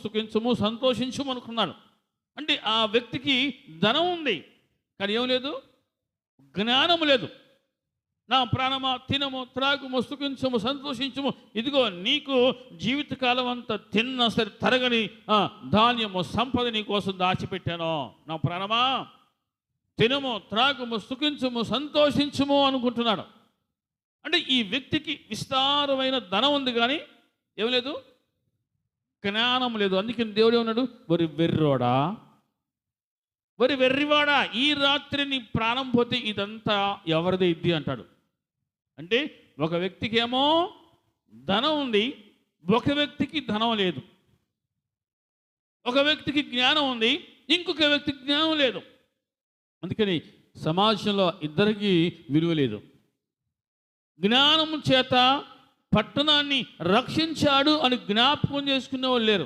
సుఖించము సంతోషించము అనుకున్నాడు. అంటే ఆ వ్యక్తికి ధనం ఉంది, కానీ ఏం లేదు, జ్ఞానం లేదు. నా ప్రాణమా తినము త్రాగుము సుఖించము సంతోషించము, ఇదిగో నీకు జీవితకాలం అంతా తిన్న సరే తరగని ధాన్యము సంపద నీ కోసం దాచిపెట్టాను. నా ప్రాణమా తినము త్రాగుము సుఖించము సంతోషించము అనుకుంటున్నాడు. అంటే ఈ వ్యక్తికి విస్తారమైన ధనం ఉంది, కానీ ఏం లేదు, జ్ఞానం లేదు. అందుకని దేవుడు ఏమన్నాడు, వరి వెర్రోడా, వరి వెర్రివాడా, ఈ రాత్రి నీ ప్రాణం పోతే ఇదంతా ఎవరిది ఇద్ది అంటాడు. అంటే ఒక వ్యక్తికి ఏమో ధనం ఉంది, ఒక వ్యక్తికి ధనం లేదు. ఒక వ్యక్తికి జ్ఞానం ఉంది, ఇంకొక వ్యక్తికి జ్ఞానం లేదు. అందుకని సమాజంలో ఇద్దరికి విలువ లేదు. జ్ఞానం చేత పట్టణాన్ని రక్షించాడు అని జ్ఞాపకం చేసుకునే వాళ్ళు లేరు.